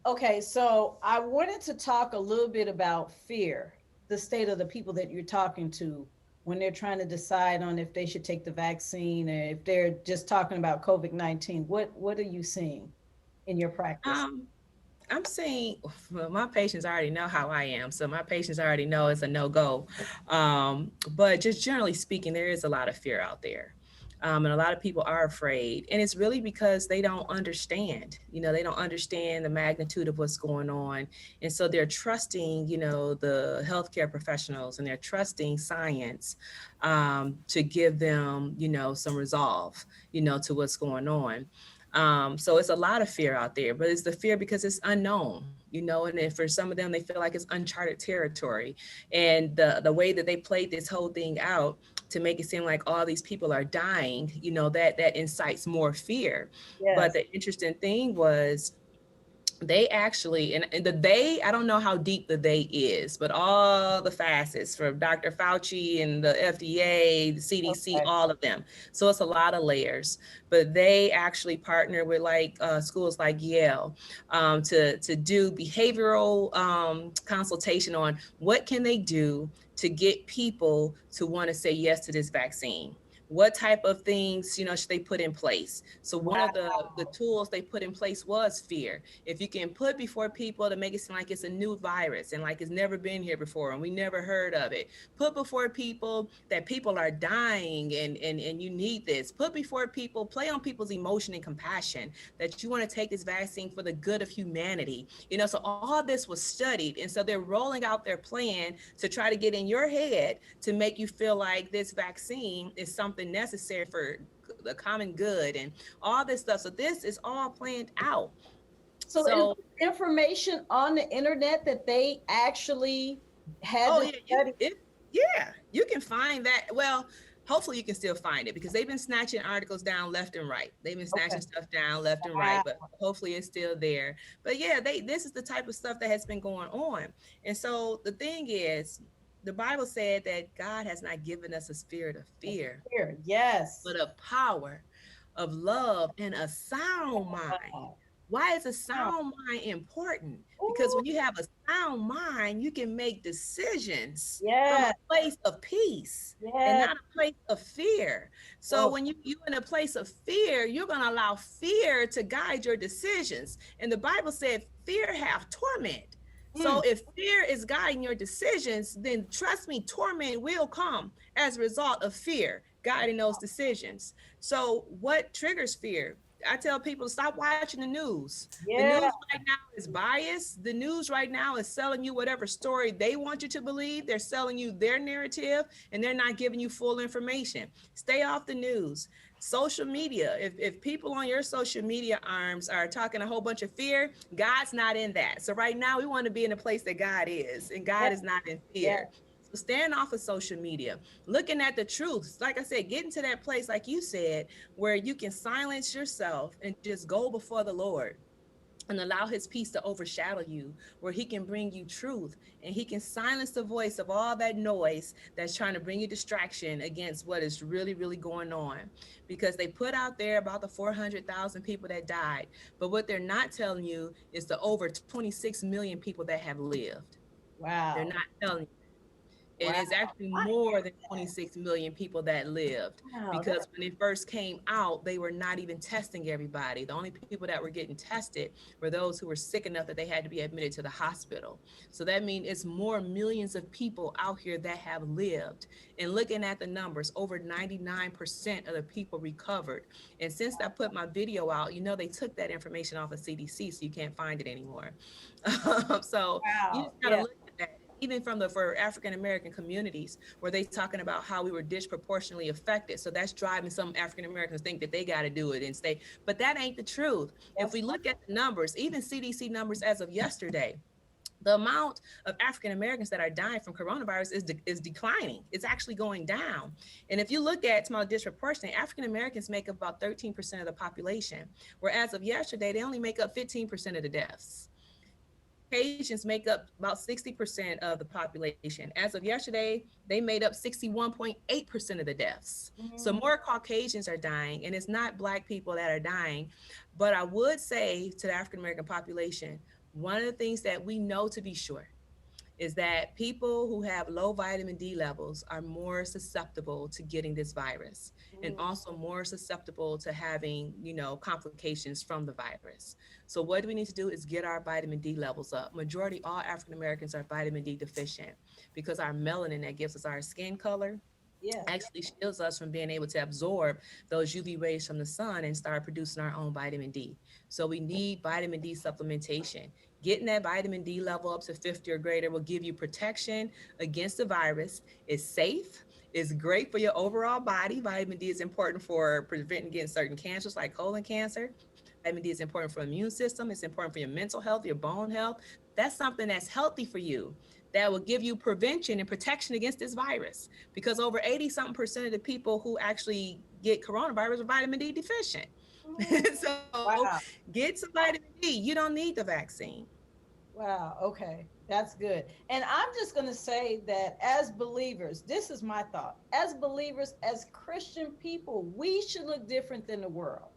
Okay, so I wanted to talk a little bit about fear, the state of the people that you're talking to when they're trying to decide on if they should take the vaccine or if they're just talking about COVID-19. What are you seeing in your practice? Um, I'm saying, well, my patients already know how I am, so my patients already know it's a no go. But just generally speaking, there is a lot of fear out there. And a lot of people are afraid, and it's really because they don't understand. They don't understand the magnitude of what's going on, and so they're trusting, the healthcare professionals, and they're trusting science to give them, some resolve, to what's going on. So it's a lot of fear out there, but it's the fear because it's unknown, and then for some of them, they feel like it's uncharted territory. And the way that they played this whole thing out to make it seem like all these people are dying, that incites more fear. But Yes. the interesting thing was they actually, and the they, I don't know how deep the they is, but all the facets from Dr. Fauci and the FDA, the CDC, Okay. all of them. So it's a lot of layers, but they actually partner with like schools like Yale to do behavioral consultation on what can they do to get people to want to say yes to this vaccine. What type of things, should they put in place? So one Wow. of the tools they put in place was fear. If you can put before people to make it seem like it's a new virus and like it's never been here before and we never heard of it, put before people that people are dying and you need this. Put before people, play on people's emotion and compassion that you want to take this vaccine for the good of humanity. So all this was studied. And so they're rolling out their plan to try to get in your head to make you feel like this vaccine is something necessary for the common good and all this stuff. So this is all planned out. So is So, there information on the internet that they actually had oh this yeah, study? yeah, you can find that. Well, hopefully you can still find it because they've been snatching articles down left and right. They've been Okay. snatching stuff down left and right, Wow. but hopefully it's still there. But yeah, this is the type of stuff that has been going on. And so the thing is, the Bible said that God has not given us a spirit of fear, Here. Yes. but of power, of love, and a sound mind. Wow. Why is a Wow. sound mind important? Because Ooh, when you have a sound mind, you can make decisions from a yes. place of peace and Yes. not a place of fear. So Oh, when you in a place of fear, you're going to allow fear to guide your decisions. And the Bible said fear have torment. So mm, if fear is guiding your decisions, then trust me, torment will come as a result of fear guiding those decisions. So what triggers fear? I tell people to stop watching the news. The news yeah. right now is biased. The news right now is selling you whatever story they want you to believe. They're selling you their narrative and they're not giving you full information. Stay off the news. Social media. If people on your social media arms are talking a whole bunch of fear, God's not in that. So right now we want to be in a place that God is, and Yeah. God is not in Yeah. fear. So stand off of social media, looking at the truth. Like I said, getting to that place, like you said, where you can silence yourself and just go before the Lord and allow his peace to overshadow you, where he can bring you truth and he can silence the voice of all that noise that's trying to bring you distraction against what is really, really going on. Because they put out there about the 400,000 people that died, but what they're not telling you is the over 26 million people that have lived. They're Wow. not telling you. And Wow. it's actually I more hear than that. 26 million people that lived, Wow. That, because when it first came out, they were not even testing everybody. The only people that were getting tested were those who were sick enough that they had to be admitted to the hospital. So that means it's more millions of people out here that have lived. And looking at the numbers, over 99% of the people recovered. And since I put my video out, they took that information off of CDC, so you can't find it anymore. So you wow. just got to Yeah. look at that. Even from the for African American communities, where they talking about how we were disproportionately affected. So that's driving some African Americans think that they got to do it and stay. But that ain't the truth. If That's we look at the numbers, even CDC numbers as of yesterday, the amount of African Americans that are dying from coronavirus is declining. It's actually going down. And if you look at small disproportionate, African Americans make up about 13% of the population, where as of yesterday, they only make up 15% of the deaths. Caucasians make up about 60% of the population. As of yesterday, they made up 61.8% of the deaths. So mm, more Caucasians are dying, and it's not Black people that are dying. But I would say to the African American population, One of the things that we know to be sure is that people who have low vitamin D levels are more susceptible to getting this virus and Mm, also more susceptible to having, complications from the virus. So what we need to do is get our vitamin D levels up. Majority all African Americans are vitamin D deficient because our melanin that gives us our skin color yeah. actually shields us from being able to absorb those UV rays from the sun and start producing our own vitamin D. So we need vitamin D supplementation. Getting that vitamin D level up to 50 or greater will give you protection against the virus. It's safe. It's great for your overall body. Vitamin D is important for preventing getting certain cancers like colon cancer. Vitamin D is important for the immune system. It's important for your mental health, your bone health. That's something that's healthy for you that will give you prevention and protection against this virus because over 80 something percent of the people who actually get coronavirus are vitamin D deficient. Mm, So wow. get some vitamin D. You don't need the vaccine. Wow. Okay. That's good. And I'm just going to say that as believers, this is my thought. As believers, as Christian people, we should look different than the world.